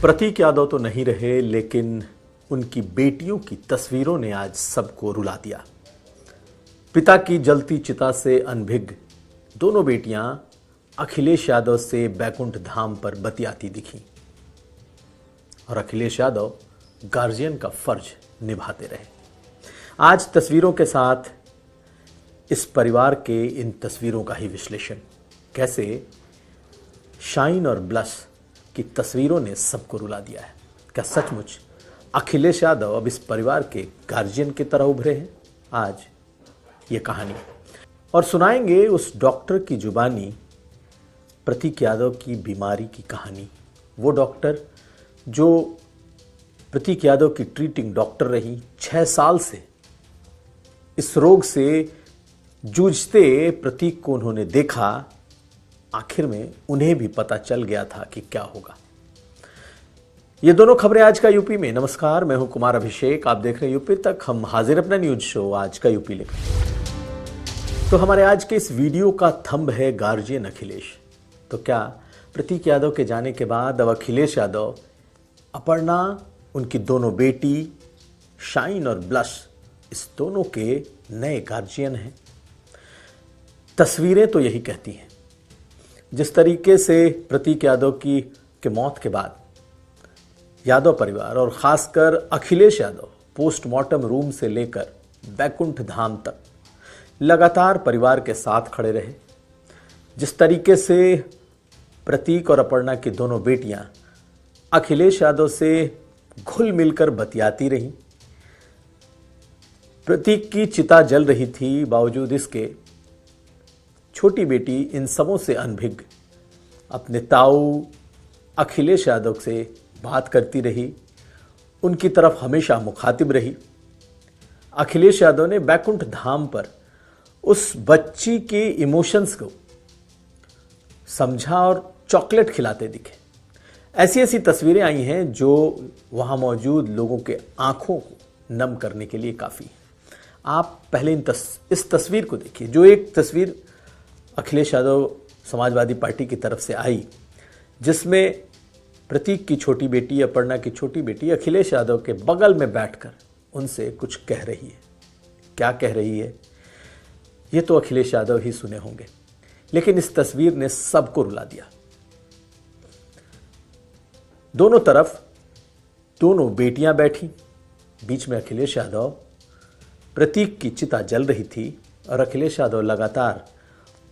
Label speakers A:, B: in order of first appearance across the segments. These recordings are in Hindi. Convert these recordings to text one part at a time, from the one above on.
A: प्रतीक यादव तो नहीं रहे, लेकिन उनकी बेटियों की तस्वीरों ने आज सबको रुला दिया। पिता की जलती चिता से अनभिज्ञ दोनों बेटियां अखिलेश यादव से बैकुंठ धाम पर बतियाती दिखी और अखिलेश यादव गार्जियन का फर्ज निभाते रहे। आज तस्वीरों के साथ इस परिवार के इन तस्वीरों का ही विश्लेषण, कैसे शाइन और ब्लश की तस्वीरों ने सबको रुला दिया है। क्या सचमुच अखिलेश यादव अब इस परिवार के गार्जियन की तरह उभरे हैं? आज ये कहानी और सुनाएंगे उस डॉक्टर की जुबानी प्रतीक यादव की बीमारी की कहानी। वो डॉक्टर जो प्रतीक यादव की ट्रीटिंग डॉक्टर रही, 6 साल से इस रोग से जूझते प्रतीक को उन्होंने देखा। आखिर में उन्हें भी पता चल गया था कि क्या होगा। ये दोनों खबरें आज का यूपी में। नमस्कार, मैं हूं कुमार अभिषेक, आप देख रहे हैं यूपी तक। हम हाजिर अपना न्यूज शो आज का यूपी लेकर। तो हमारे आज के इस वीडियो का थंब है गार्जियन अखिलेश। तो क्या प्रतीक यादव के जाने के बाद अब अखिलेश यादव, अपर्णा, उनकी दोनों बेटी शाइन और ब्लश, इस दोनों के नए गार्जियन हैं? तस्वीरें तो यही कहती हैं। जिस तरीके से प्रतीक यादव की मौत के बाद यादव परिवार और खासकर अखिलेश यादव पोस्टमार्टम रूम से लेकर बैकुंठ धाम तक लगातार परिवार के साथ खड़े रहे, जिस तरीके से प्रतीक और अपर्णा की दोनों बेटियां अखिलेश यादव से घुल मिलकर बतियाती रहीं, प्रतीक की चिता जल रही थी, बावजूद इसके छोटी बेटी इन सबों से अनभिज्ञ अपने ताऊ अखिलेश यादव से बात करती रही, उनकी तरफ हमेशा मुखातिब रही। अखिलेश यादव ने बैकुंठ धाम पर उस बच्ची के इमोशंस को समझा और चॉकलेट खिलाते दिखे। ऐसी ऐसी तस्वीरें आई हैं जो वहां मौजूद लोगों के आंखों को नम करने के लिए काफ़ी है। आप पहले इस तस्वीर को देखिए, जो एक तस्वीर अखिलेश यादव समाजवादी पार्टी की तरफ से आई, जिसमें प्रतीक की छोटी बेटी, अपर्णा की छोटी बेटी अखिलेश यादव के बगल में बैठकर उनसे कुछ कह रही है। क्या कह रही है ये तो अखिलेश यादव ही सुने होंगे, लेकिन इस तस्वीर ने सबको रुला दिया। दोनों तरफ दोनों बेटियां बैठी, बीच में अखिलेश यादव। प्रतीक की चिता जल रही थी और अखिलेश यादव लगातार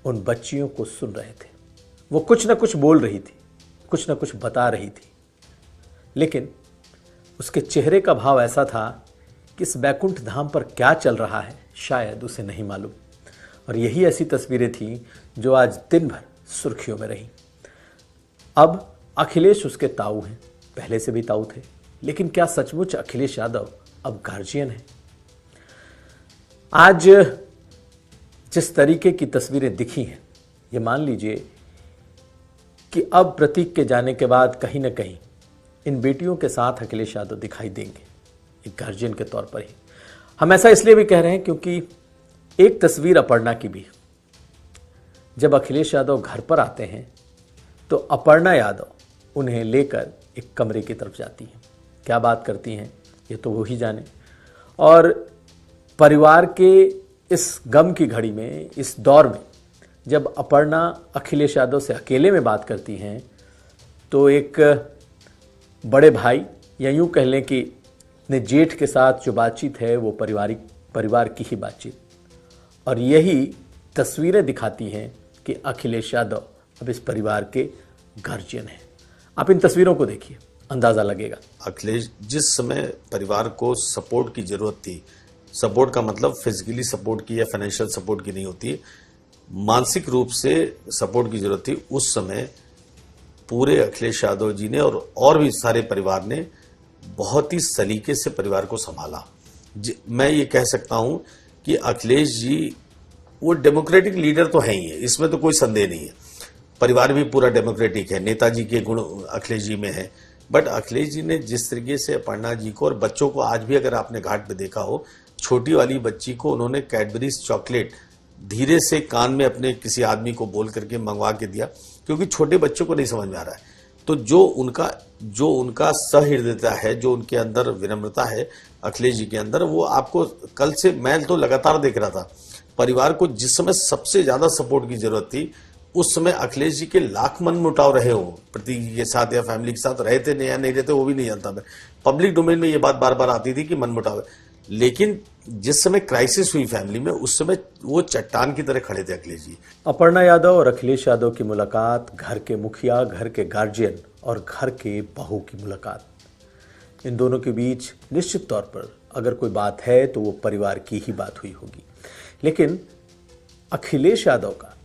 A: उन बच्चियों को सुन रहे थे। वो कुछ ना कुछ बोल रही थी, कुछ ना कुछ बता रही थी, लेकिन उसके चेहरे का भाव ऐसा था कि इस बैकुंठ धाम पर क्या चल रहा है शायद उसे नहीं मालूम। और यही ऐसी तस्वीरें थीं जो आज दिन भर सुर्खियों में रहीं। अब अखिलेश उसके ताऊ हैं, पहले से भी ताऊ थे, लेकिन क्या सचमुच अखिलेश यादव अब गार्जियन है? आज जिस तरीके की तस्वीरें दिखी हैं, ये मान लीजिए कि अब प्रतीक के जाने के बाद कहीं ना कहीं इन बेटियों के साथ अखिलेश यादव दिखाई देंगे, एक गार्जियन के तौर पर ही। हम ऐसा इसलिए भी कह रहे हैं क्योंकि एक तस्वीर अपर्णा की भी। जब अखिलेश यादव घर पर आते हैं तो अपर्णा यादव उन्हें लेकर एक कमरे की तरफ जाती हैं। क्या बात करती हैं ये तो वो ही जाने। और परिवार के इस गम की घड़ी में, इस दौर में, जब अपर्णा अखिलेश यादव से अकेले में बात करती हैं तो एक बड़े भाई, या यूँ कह लें कि अपने जेठ के साथ जो बातचीत है वो परिवार की ही बातचीत। और यही तस्वीरें दिखाती हैं कि अखिलेश यादव अब इस परिवार के गार्जियन हैं। आप इन तस्वीरों को देखिए, अंदाज़ा लगेगा।
B: अखिलेश जिस समय परिवार को सपोर्ट की जरूरत थी, सपोर्ट का मतलब फिजिकली सपोर्ट की या फाइनेंशियल सपोर्ट की नहीं होती, मानसिक रूप से सपोर्ट की जरूरत थी, उस समय पूरे अखिलेश यादव जी ने और भी सारे परिवार ने बहुत ही सलीके से परिवार को संभाला। मैं ये कह सकता हूं कि अखिलेश जी वो डेमोक्रेटिक लीडर तो है ही है, इसमें तो कोई संदेह नहीं है। परिवार भी पूरा डेमोक्रेटिक है, नेताजी के गुण अखिलेश जी में है। बट अखिलेश जी ने जिस तरीके से अपर्णा जी को और बच्चों को, आज भी अगर आपने घाट पे देखा हो, छोटी वाली बच्ची को उन्होंने कैडबरीज चॉकलेट धीरे से कान में अपने किसी आदमी को बोल करके मंगवा के दिया, क्योंकि छोटे बच्चों को नहीं समझ में आ रहा है। तो जो उनका सहृदयता है, जो उनके अंदर विनम्रता है अखिलेश जी के अंदर, वो आपको कल से मैं तो लगातार देख रहा था। परिवार को जिस समय सबसे ज्यादा सपोर्ट की जरूरत थी, उस समय अखिलेश जी के लाख मनमुटाव रहे हो प्रतीक जी के साथ या फैमिली के साथ, रहते नहीं या नहीं रहते वो भी नहीं जानता मैं। पब्लिक डोमेन में ये बात बार बार आती थी कि मनमुटाव है, लेकिन जिस समय क्राइसिस हुई फैमिली में, उस समय वो चट्टान की तरह खड़े थे अखिलेश जी।
A: अपर्णा यादव और अखिलेश यादव की मुलाकात, घर के मुखिया, घर के गार्जियन और घर के बहू की मुलाकात, इन दोनों के बीच निश्चित तौर पर अगर कोई बात है तो वो परिवार की ही बात हुई होगी। लेकिन अखिलेश यादव का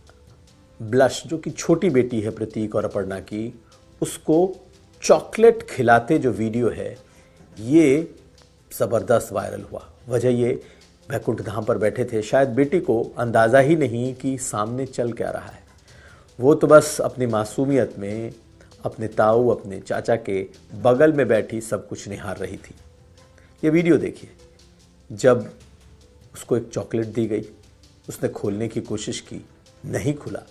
A: ब्लश, जो कि छोटी बेटी है प्रतीक और अपर्णा की, उसको चॉकलेट खिलाते जो वीडियो है, ये ज़बरदस्त वायरल हुआ। वजह ये, वैकुंठ धाम पर बैठे थे, शायद बेटी को अंदाज़ा ही नहीं कि सामने चल क्या रहा है। वो तो बस अपनी मासूमियत में अपने ताऊ, अपने चाचा के बगल में बैठी सब कुछ निहार रही थी। ये वीडियो देखिए, जब उसको एक चॉकलेट दी गई, उसने खोलने की कोशिश की, नहीं खुला,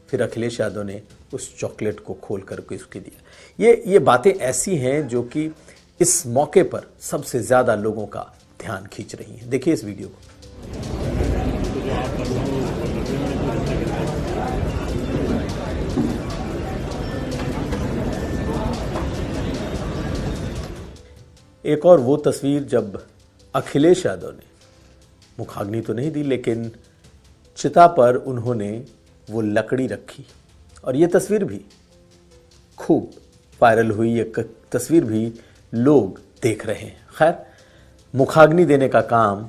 A: फिर अखिलेश यादव ने उस चॉकलेट को खोल करके उसके दिया। ये बातें ऐसी हैं जो कि इस मौके पर सबसे ज़्यादा लोगों का ध्यान खींच रही हैं। देखिए इस वीडियो को। एक और वो तस्वीर जब अखिलेश यादव ने मुखाग्नि तो नहीं दी, लेकिन चिता पर उन्होंने वो लकड़ी रखी, और ये तस्वीर भी खूब वायरल हुई। ये तस्वीर भी लोग देख रहे हैं। खैर, मुखाग्नि देने का काम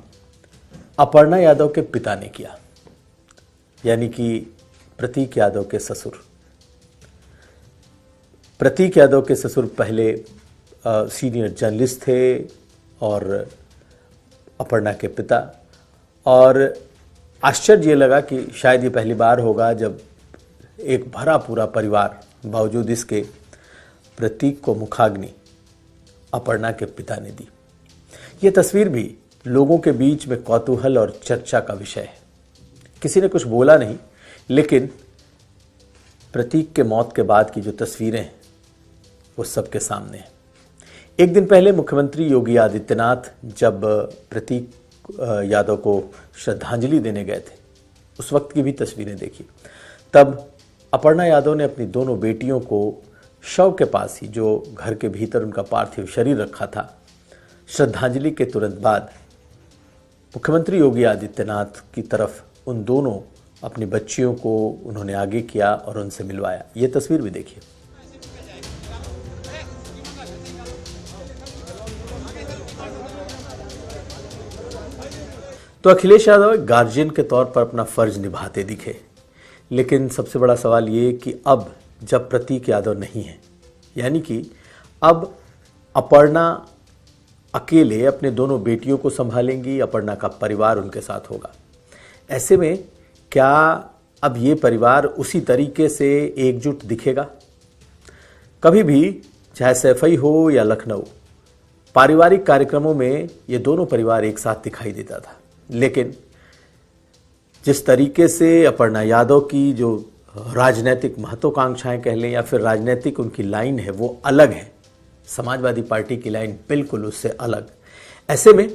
A: अपर्णा यादव के पिता ने किया, यानी कि प्रतीक यादव के ससुर। प्रतीक यादव के ससुर पहले सीनियर जर्नलिस्ट थे और अपर्णा के पिता, और आश्चर्य ये लगा कि शायद ये पहली बार होगा जब एक भरा पूरा परिवार, बावजूद इसके, प्रतीक को मुखाग्नि अपर्णा के पिता ने दी। ये तस्वीर भी लोगों के बीच में कौतूहल और चर्चा का विषय है। किसी ने कुछ बोला नहीं, लेकिन प्रतीक के मौत के बाद की जो तस्वीरें हैं वो सबके सामने हैं। एक दिन पहले मुख्यमंत्री योगी आदित्यनाथ जब प्रतीक यादव को श्रद्धांजलि देने गए थे, उस वक्त की भी तस्वीरें देखी। तब अपर्णा यादव ने अपनी दोनों बेटियों को शव के पास ही, जो घर के भीतर उनका पार्थिव शरीर रखा था, श्रद्धांजलि के तुरंत बाद मुख्यमंत्री योगी आदित्यनाथ की तरफ उन दोनों अपनी बच्चियों को उन्होंने आगे किया और उनसे मिलवाया। ये तस्वीर भी देखिए। तो अखिलेश यादव गार्जियन के तौर पर अपना फर्ज निभाते दिखे, लेकिन सबसे बड़ा सवाल ये कि अब जब प्रतीक यादव नहीं है, यानी कि अब अपर्णा अकेले अपने दोनों बेटियों को संभालेंगी, अपर्णा का परिवार उनके साथ होगा। ऐसे में क्या अब ये परिवार उसी तरीके से एकजुट दिखेगा? कभी भी, चाहे सैफई हो या लखनऊ, पारिवारिक कार्यक्रमों में ये दोनों परिवार एक साथ दिखाई देता था। लेकिन जिस तरीके से अपर्णा यादव की जो राजनीतिक महत्वाकांक्षाएं कह लें या फिर राजनीतिक उनकी लाइन है, वो अलग है। समाजवादी पार्टी की लाइन बिल्कुल उससे अलग। ऐसे में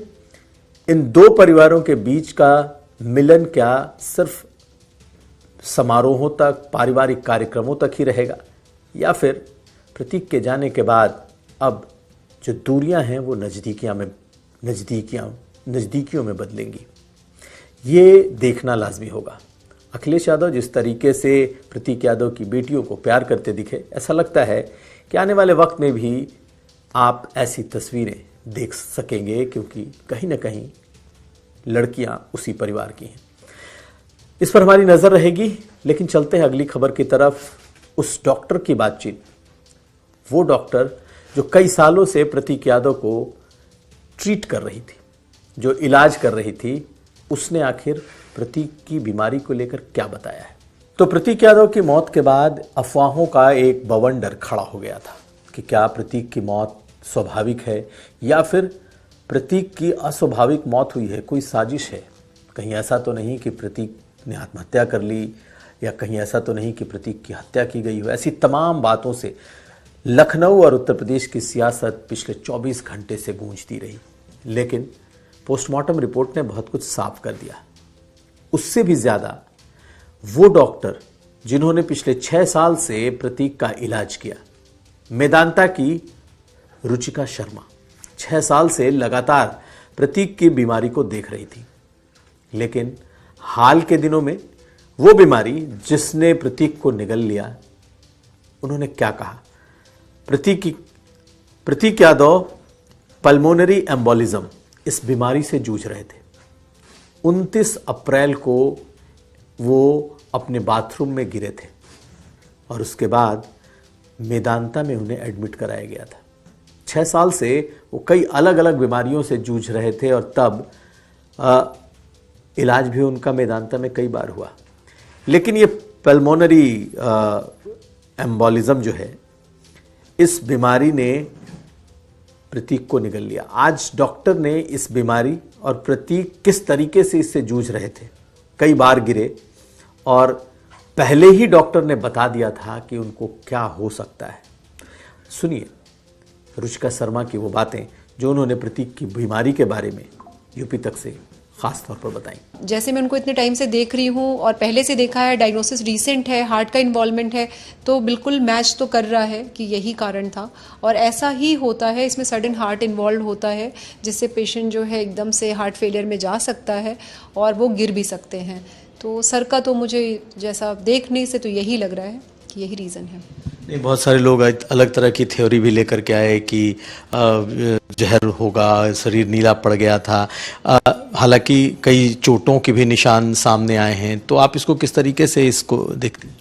A: इन दो परिवारों के बीच का मिलन क्या सिर्फ समारोहों तक, पारिवारिक कार्यक्रमों तक ही रहेगा, या फिर प्रतीक के जाने के बाद अब जो दूरियां हैं वो नज़दीकियों में बदलेंगी? ये देखना लाजमी होगा। अखिलेश यादव जिस तरीके से प्रतीक यादव की बेटियों को प्यार करते दिखे, ऐसा लगता है कि आने वाले वक्त में भी आप ऐसी तस्वीरें देख सकेंगे, क्योंकि कहीं ना कहीं लड़कियां उसी परिवार की हैं। इस पर हमारी नज़र रहेगी। लेकिन चलते हैं अगली खबर की तरफ। उस डॉक्टर की बातचीत, वो डॉक्टर जो कई सालों से प्रतीक यादव को ट्रीट कर रही थी, जो इलाज कर रही थी, उसने आखिर प्रतीक की बीमारी को लेकर क्या बताया है? तो प्रतीक यादव की मौत के बाद अफवाहों का एक बवंडर खड़ा हो गया था कि क्या प्रतीक की मौत स्वाभाविक है या फिर प्रतीक की अस्वाभाविक मौत हुई है, कोई साजिश है। कहीं ऐसा तो नहीं कि प्रतीक ने आत्महत्या कर ली, या कहीं ऐसा तो नहीं कि प्रतीक की हत्या की गई हो। ऐसी तमाम बातों से लखनऊ और उत्तर प्रदेश की सियासत पिछले 24 घंटे से गूंजती रही, लेकिन पोस्टमार्टम रिपोर्ट ने बहुत कुछ साफ कर दिया। उससे भी ज्यादा वो डॉक्टर जिन्होंने पिछले 6 साल से प्रतीक का इलाज किया, मेदांता की रुचिका शर्मा 6 साल से लगातार प्रतीक की बीमारी को देख रही थी, लेकिन हाल के दिनों में वो बीमारी जिसने प्रतीक को निगल लिया, उन्होंने क्या कहा? प्रतीक यादव पल्मोनरी एम्बोलिज्म इस बीमारी से जूझ रहे थे। 29 अप्रैल को वो अपने बाथरूम में गिरे थे और उसके बाद मेदांता में उन्हें एडमिट कराया गया था। 6 साल से वो कई अलग अलग बीमारियों से जूझ रहे थे और तब इलाज भी उनका मेदांता में कई बार हुआ, लेकिन ये पल्मोनरी एम्बोलिज्म जो है, इस बीमारी ने प्रतीक को निगल लिया। आज डॉक्टर ने इस बीमारी और प्रतीक किस तरीके से इससे जूझ रहे थे, कई बार गिरे, और पहले ही डॉक्टर ने बता दिया था कि उनको क्या हो सकता है। सुनिए रुचिका शर्मा की वो बातें जो उन्होंने प्रतीक की बीमारी के बारे में यूपी तक से खास तौर पर बताई।
C: जैसे मैं उनको इतने टाइम से देख रही हूँ और पहले से देखा है, डायग्नोसिस रीसेंट है, हार्ट का इन्वॉल्वमेंट है, तो बिल्कुल मैच तो कर रहा है कि यही कारण था। और ऐसा ही होता है, इसमें सडन हार्ट इन्वॉल्व होता है जिससे पेशेंट जो है एकदम से हार्ट फेलियर में जा सकता है और वो गिर भी सकते हैं। तो सर का तो मुझे जैसा देखने से तो यही लग रहा है कि यही रीज़न है।
D: नहीं, बहुत सारे लोग अलग तरह की थ्योरी भी लेकर के आए कि जहर होगा, शरीर नीला पड़ गया था। हालांकि कई चोटों के भी निशान सामने आए हैं, तो आप इसको किस तरीके से इसको देखते हैं?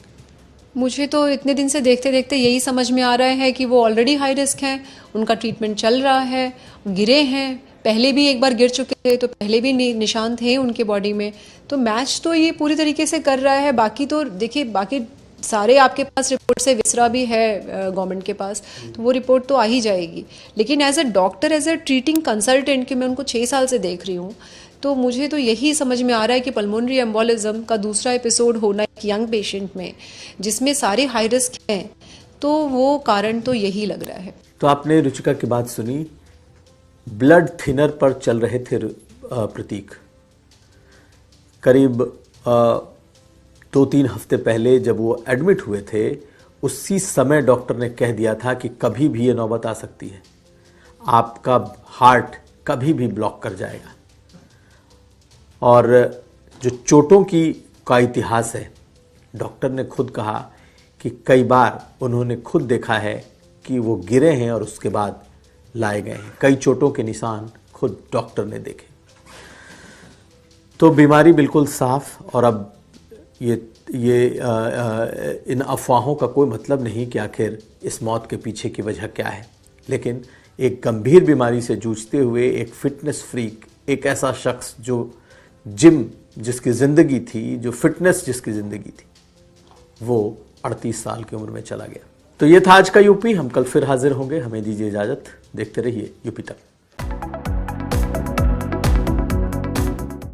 C: मुझे तो इतने दिन से देखते देखते यही समझ में आ रहा है कि वो ऑलरेडी हाई रिस्क हैं, उनका ट्रीटमेंट चल रहा है, गिरे हैं, पहले भी एक बार गिर चुके थे तो पहले भी निशान थे उनके बॉडी में, तो मैच तो ये पूरी तरीके से कर रहा है। बाकी तो देखिए, बाकी सारे आपके पास रिपोर्ट से विसरा भी है गवर्नमेंट के पास, तो वो रिपोर्ट तो आ ही जाएगी। लेकिन as a doctor, as a treating consultant, कि मैं उनको 6 साल से देख रही हूँ, तो मुझे तो यही समझ में आ रहा है कि पल्मोनरी एम्बोलिज्म का दूसरा एपिसोड होना एक यंग पेशेंट में जिसमें सारे हाई रिस्क हैं, तो वो कारण तो यही लग रहा है।
A: तो आपने रुचिका की बात सुनी। ब्लड थिनर पर चल रहे थे प्रतीक। करीब 2-3 हफ्ते पहले जब वो एडमिट हुए थे, उसी समय डॉक्टर ने कह दिया था कि कभी भी ये नौबत आ सकती है, आपका हार्ट कभी भी ब्लॉक कर जाएगा। और जो चोटों का इतिहास है, डॉक्टर ने खुद कहा कि कई बार उन्होंने खुद देखा है कि वो गिरे हैं और उसके बाद लाए गए हैं। कई चोटों के निशान खुद डॉक्टर ने देखे। तो बीमारी बिल्कुल साफ, और अब इन अफवाहों का कोई मतलब नहीं कि आखिर इस मौत के पीछे की वजह क्या है, लेकिन एक गंभीर बीमारी से जूझते हुए एक फिटनेस फ्रीक, एक ऐसा शख्स जो जिम जिसकी ज़िंदगी थी, जो फिटनेस जिसकी ज़िंदगी थी, वो 38 साल की उम्र में चला गया। तो ये था आज का यूपी। हम कल फिर हाजिर होंगे। हमें दीजिए इजाज़त। देखते रहिए यूपी तक।